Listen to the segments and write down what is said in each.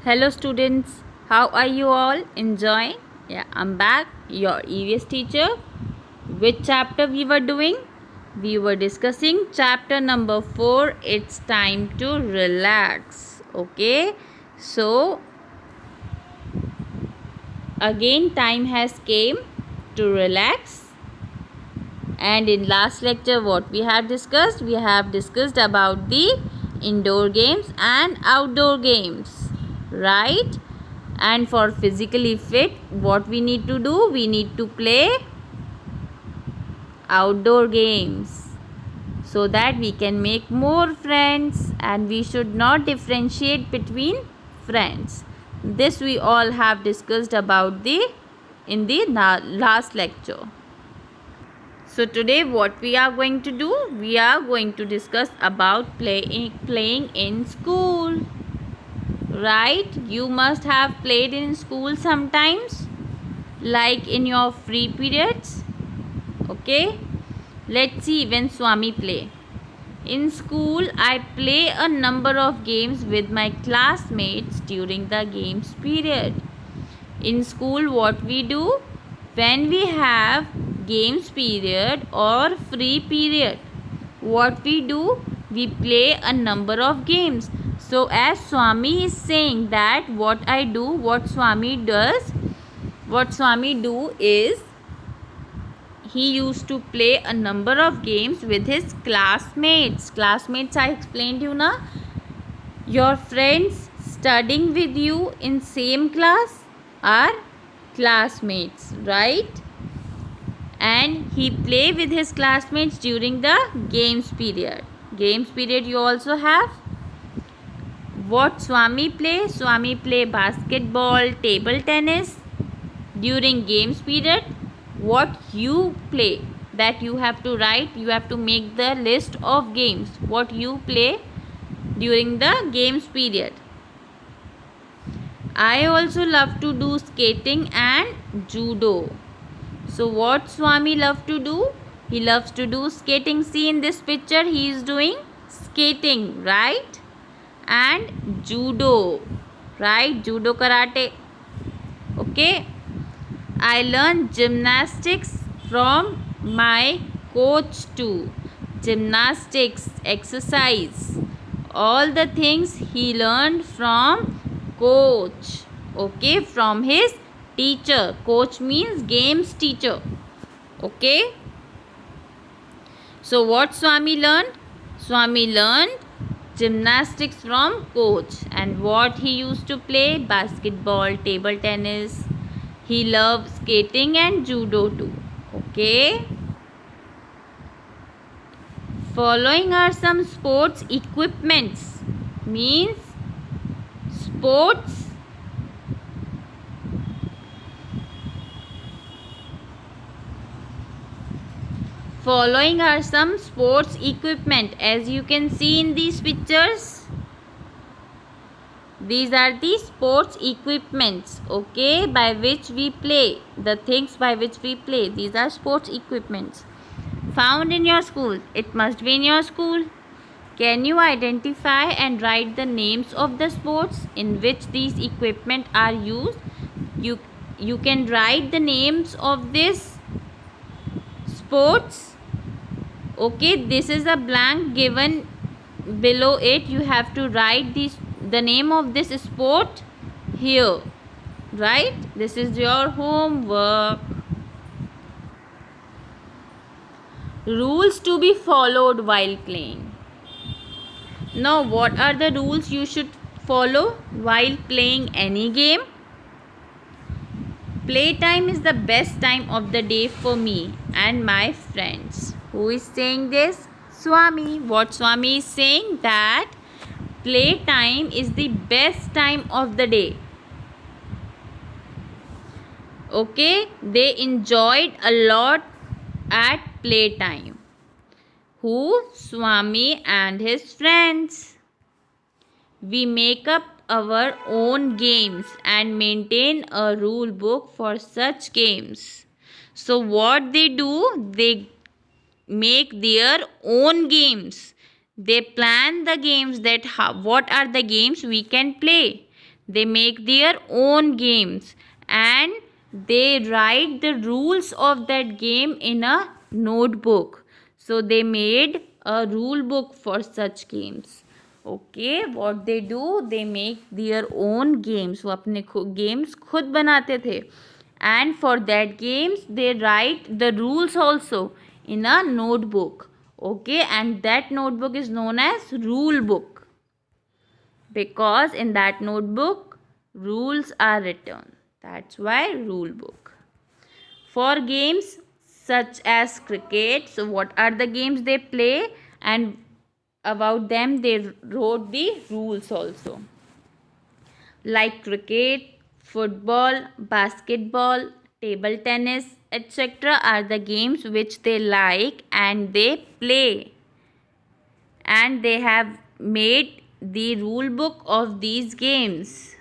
Hello students, how are you all enjoying? Yeah, I'm back, your EVS teacher. Which chapter we were doing? We were discussing chapter number 4. It's time to relax. Okay, so again time has came to relax. And in last lecture what we have discussed? We have discussed about the indoor games and outdoor games, right? And for physically fit, what we need to do? We need to play outdoor games so that we can make more friends, and we should not differentiate between friends. This we all have discussed about in the last lecture. So today what we are going to do? We are going to discuss about playing in school. Right? You must have played in school sometimes, like in your free periods. Okay, let's see when Swami play. In school, I play a number of games with my classmates during the games period. In school, what we do? When we have games period or free period, what we do? We play a number of games. So as Swami is saying that what Swami do is he used to play a number of games with his classmates. Classmates, I explained you na. Your friends studying with you in same class are classmates, right? And he play with his classmates during the games period. Games period you also have. What Swami play? Swami play basketball, table tennis. During games period, what you play? That you have to write. You have to make the list of games. What you play during the games period. I also love to do skating and judo. So what Swami love to do? He loves to do skating. See in this picture, he is doing skating, right? And judo, right? Judo, karate. Okay. I learned gymnastics from my coach too. Gymnastics, exercise, all the things he learned from coach. Okay, from his teacher. Coach means games teacher. Okay. So what Swami learned? Swami learned gymnastics from coach. And what he used to play? Basketball, table tennis. He loved skating and judo too. Okay. Following are some sports equipments. Means sports following are some sports equipment. As you can see in these pictures, these are the sports equipments, okay, by which we play. The things by which we play, these are sports equipments found in your school. It must be in your school. Can you identify and write the names of the sports in which these equipment are used? You can write the names of this sports. Okay, this is a blank given below it. You have to write the name of this sport here, right? This is your homework. Rules to be followed while playing. Now, what are the rules you should follow while playing any game? Playtime is the best time of the day for me and my friends. Who is saying this? Swami. What Swami is saying? That playtime is the best time of the day. Okay, they enjoyed a lot at playtime. Who? Swami and his friends. We make up our own games and maintain a rule book for such games. So what they do? They make their own games. They plan the games, that what are the games we can play. They make their own games and they write the rules of that game in a notebook. So they made a rule book for such games. Okay, what they do, they make their own games. वो अपने games खुद बनाते थे. And for that games they write the rules also in a notebook. Okay, and that notebook is known as rule book, because in that notebook rules are written. That's why rule book. For games such as cricket, so what are the games they play, and about them they wrote the rules also. Like cricket, football, basketball, table tennis, etc. are the games which they like and they play. And they have made the rule book of these games.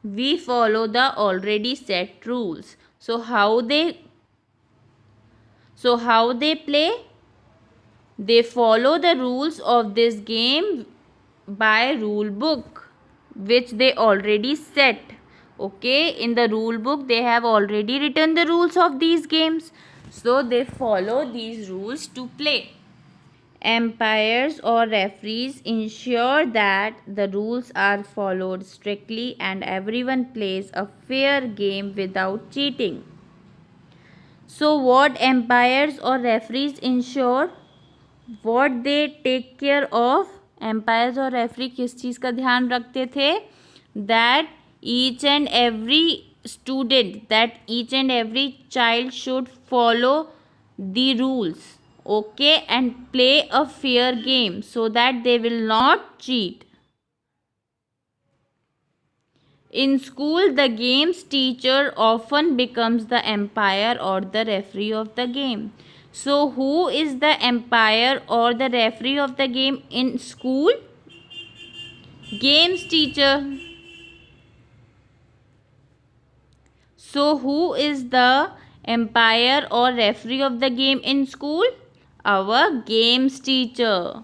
We follow the already set rules. So how they play? They follow the rules of this game by rule book which they already set. Okay, in the rule book they have already written the rules of these games, so they follow these rules to play. Umpires or referees ensure that the rules are followed strictly and everyone plays a fair game without cheating. So what umpires or referees ensure? What they take care of? Umpires or referee किस चीज़ का ध्यान रखते थे? That each and every student, that each and every child should follow the rules, okay, and play a fair game so that they will not cheat. In school, the game's teacher often becomes the umpire or the referee of the game. So who is the umpire or the referee of the game in school? Games teacher. So who is the umpire or referee of the game in school? Our games teacher.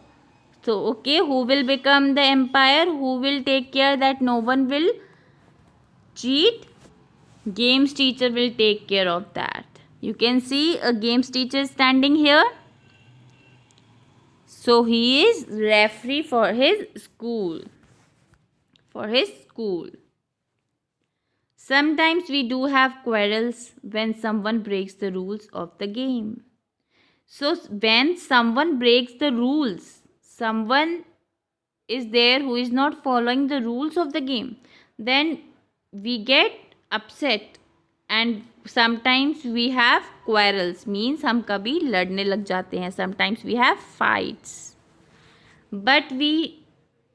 So okay, who will become the umpire? Who will take care that no one will cheat? Games teacher will take care of that. You can see a games teacher standing here. So he is referee for his school. Sometimes we do have quarrels when someone breaks the rules of the game. So when someone breaks the rules, someone is there who is not following the rules of the game, then we get upset and sometimes we have quarrels, means हम कभी लड़ने लग जाते हैं. Sometimes we have fights, but we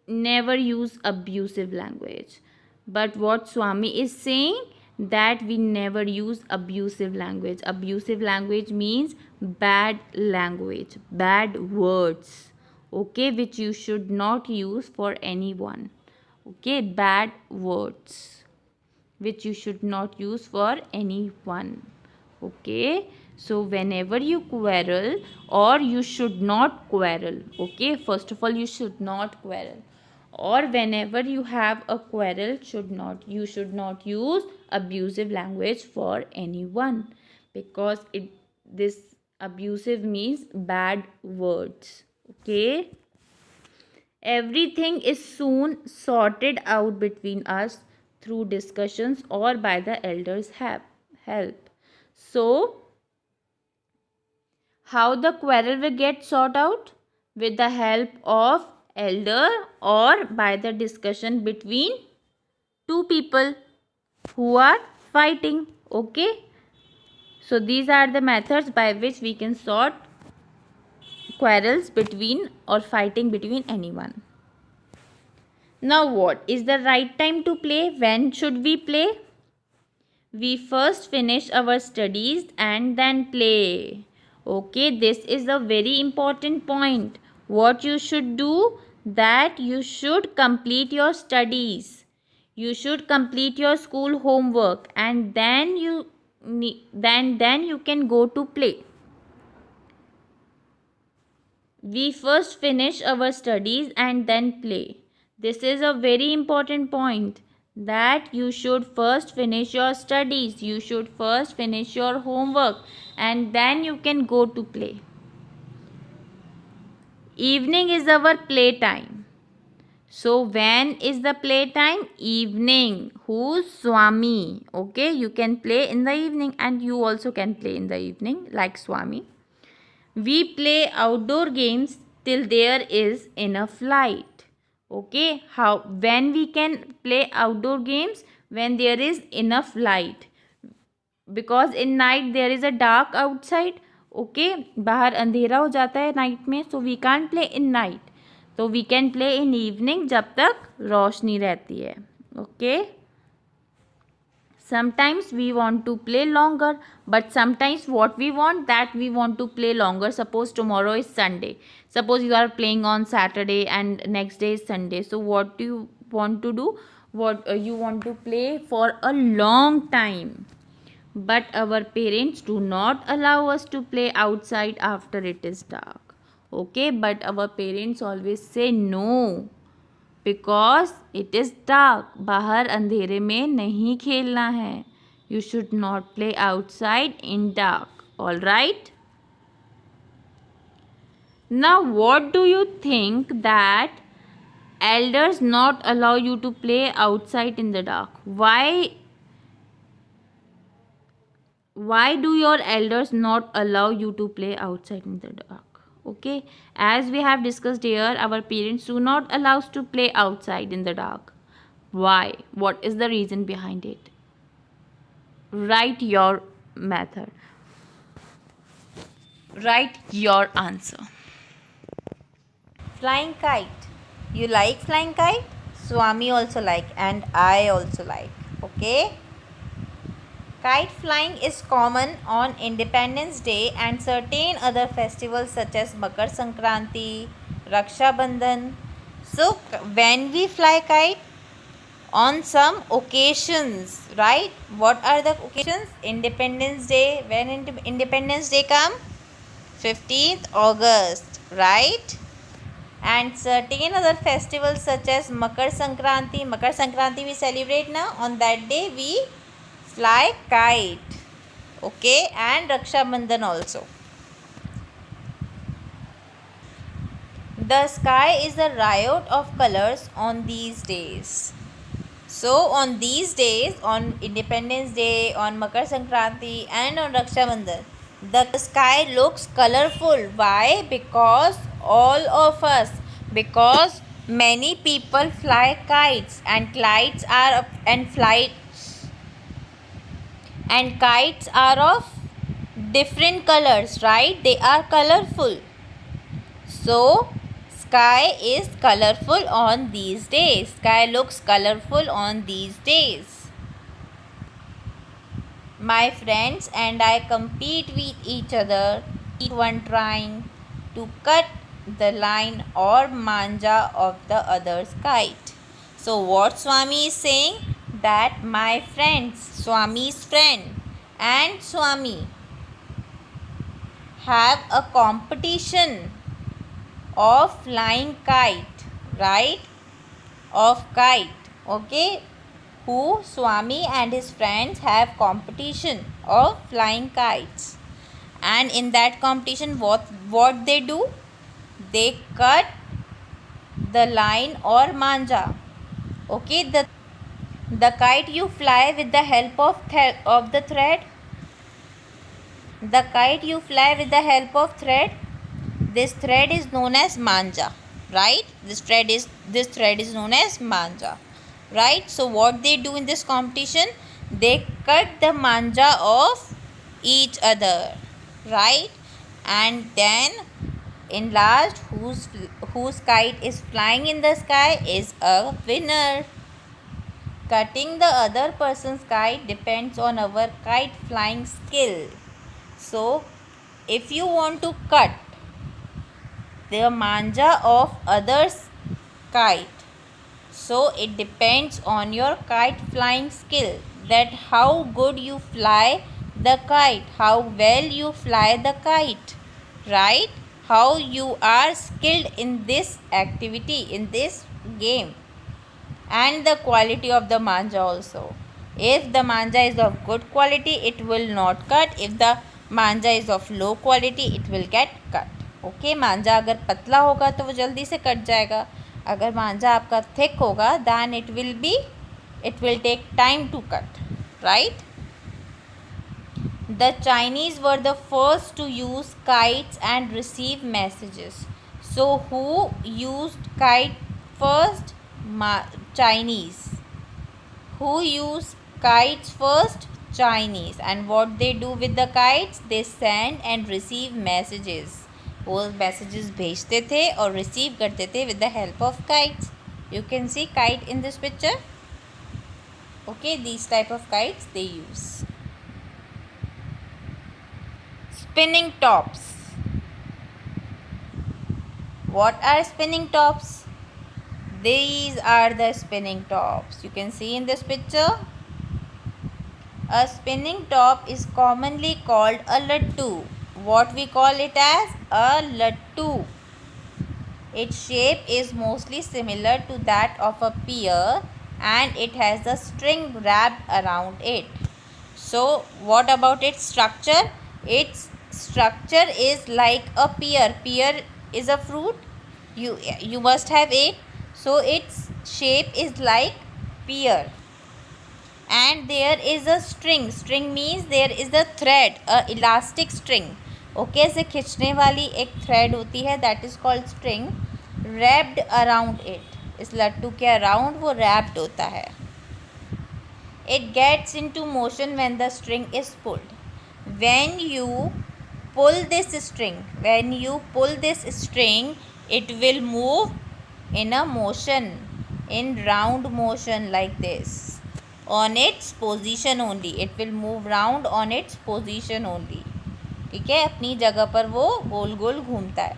never use abusive language. But what Swami is saying, that we never use abusive language. Abusive language means bad language, bad words, okay, which you should not use for anyone. Okay, bad words which you should not use for anyone. Okay, so whenever you quarrel, or you should not quarrel, okay, first of all you should not quarrel, or whenever you have a quarrel, you should not use abusive language for anyone, because this abusive means bad words. Okay, everything is soon sorted out between us through discussions or by the elders' help. So how the quarrel will get sorted out? With the help of elder or by the discussion between two people who are fighting. Okay, so these are the methods by which we can sort quarrels between or fighting between anyone. Now what is the right time to play? When should we play? We first finish our studies and then play. Okay, this is a very important point. What you should do, that you should complete your studies. You should complete your school homework and then you can go to play. We first finish our studies and then play. This is a very important point, that you should first finish your studies, you should first finish your homework, and then you can go to play. Evening is our playtime. So when is the playtime? Evening. Who's? Swami. Okay, you can play in the evening, and you also can play in the evening like Swami. We play outdoor games till there is enough light. Okay, how? When we can play outdoor games? When there is enough light. Because in night there is a dark outside. Okay, बाहर अंधेरा हो जाता है night में, so we can't play in night. So we can play in evening जब तक रोशनी रहती है. Okay. Sometimes we want to play longer, but sometimes what we want, that we want to play longer. Suppose tomorrow is Sunday. Suppose you are playing on Saturday and next day is Sunday. So what do you want to do? You want to play for a long time. But our parents do not allow us to play outside after it is dark. Okay, but our parents always say no. Because it is dark. बाहर अंधेरे में नहीं खेलना है. You should not play outside in dark. All right. Now what do you think that elders not allow you to play outside in the dark? Why do your elders not allow you to play outside in the dark? Okay, as we have discussed here, our parents do not allow us to play outside in the dark. Why? What is the reason behind it? Write your method. Write your answer. Flying kite. You like flying kite? Swami also like, and I also like. Okay. Kite flying is common on Independence Day and certain other festivals such as Makar Sankranti, Raksha Bandhan. So when we fly kite on some occasions, right? What are the occasions? Independence Day. When Independence Day come? 15th August, right? And certain other festivals such as Makar Sankranti. Makar Sankranti we celebrate now. On that day we fly kite. Okay, and Raksha Bandhan also. The sky is a riot of colors on these days. So on these days, on Independence Day, on Makar Sankranti and on Raksha Bandhan, the sky looks colorful. Why? Because all of us, because many people fly kites, and kites are and kites are of different colors, right? They are colorful. So sky is colorful on these days. Sky looks colorful on these days. My friends and I compete with each other, each one trying to cut the line or manja of the other's kite. So what Swami is saying? That my friends, Swami's friend and Swami have a competition of flying kite, right? Of kite. Okay. Who? Swami and his friends have competition of flying kites. And in that competition, what they do? They cut the line or manja. Okay, the kite you fly with the help of the thread. The kite you fly with the help of thread. This thread is known as manja, right? This thread is known as manja, right? So what they do in this competition? They cut the manja of each other, right? And then in last, whose kite is flying in the sky is a winner. Cutting the other person's kite depends on our kite flying skill. So if you want to cut the manja of others' kite, so it depends on your kite flying skill, that how good you fly the kite, how well you fly the kite, right? How you are skilled in this activity, in this game, and the quality of the manja also. If the manja is of good quality, it will not cut. If the manja is of low quality, it will get cut. Okay मांझा अगर पतला होगा तो वो जल्दी से cut जाएगा. अगर मांझा आपका थिक होगा than it will take time to cut, right. The Chinese were the first to use kites and receive messages. So who used kite first? Chinese. Who used kites first? Chinese. And what they do with the kites? They send and receive messages. वो messages भेजते थे और receive करते थे with the help of kites. You can see kite in this picture. Okay, these type of kites they use. Spinning tops. What are spinning tops? These are the spinning tops. You can see in this picture. A spinning top is commonly called a lattu. What we call it as? A lattu. Its shape is mostly similar to that of a pear and it has a string wrapped around it. So what about its structure? Its structure is like a pear. Pear is a fruit. You must have it. So its shape is like pear. And there is a string. String means there is a thread, a elastic string. Okay ऐसे खींचने वाली एक thread होती है, that is called string. Wrapped around it. इस लट्टू के around वो रैप्ड होता है. It gets into motion when the string is pulled. When you pull this string, it will move in a motion, in round motion like this, on its position only. It will move round on its position only. ठीक है, अपनी जगह पर वो गोल गोल घूमता है.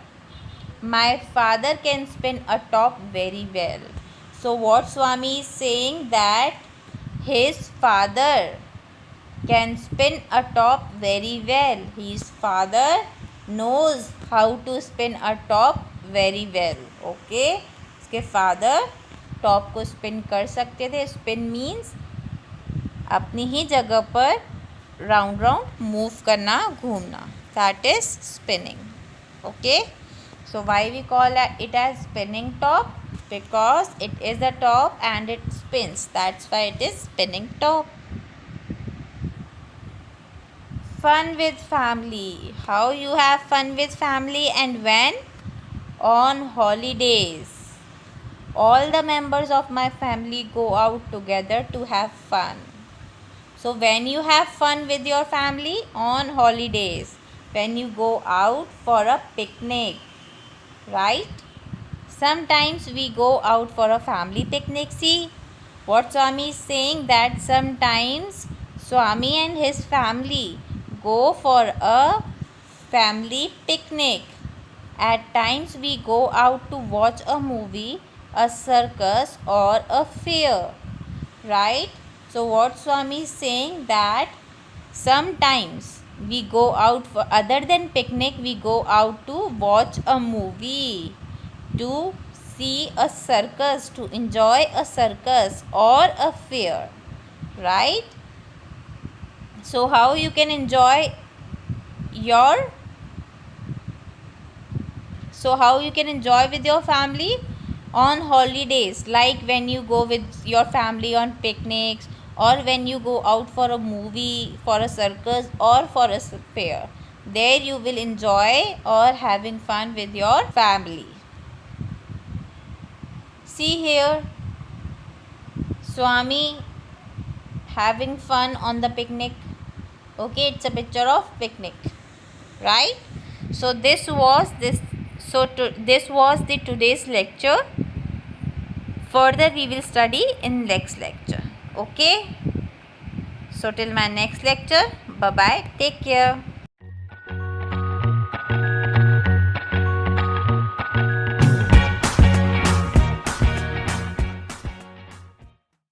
My father can spin a top very well. So what Swami is saying that his father can spin a top very well. His father knows how to spin a top very well. Okay, इसके father top को spin कर सकते थे. Spin means अपनी ही जगह पर round round move करना, घूमना. That is spinning. Okay, so why we call it as spinning top? Because it is a top and it spins. That's why it is spinning top. Fun with family. How you have fun with family and when? On holidays. All the members of my family go out together to have fun. So when you have fun with your family? On holidays. When you go out for a picnic. Right? Sometimes we go out for a family picnic. See what Swami is saying, that sometimes Swami and his family go for a family picnic. At times we go out to watch a movie, a circus or a fair. Right? So what Swami is saying, that sometimes we go out for, other than picnic, we go out to watch a movie, to see a circus, to enjoy a circus or a fair. Right? So how you can enjoy with your family? On holidays, like when you go with your family on picnics, or when you go out for a movie, for a circus or for a fair. There you will enjoy or having fun with your family. See here, Swami having fun on the picnic. Okay, it's a picture of picnic, right? So this was the today's lecture. Further we will study in next lecture. Okay, so till my next lecture, bye bye, take care.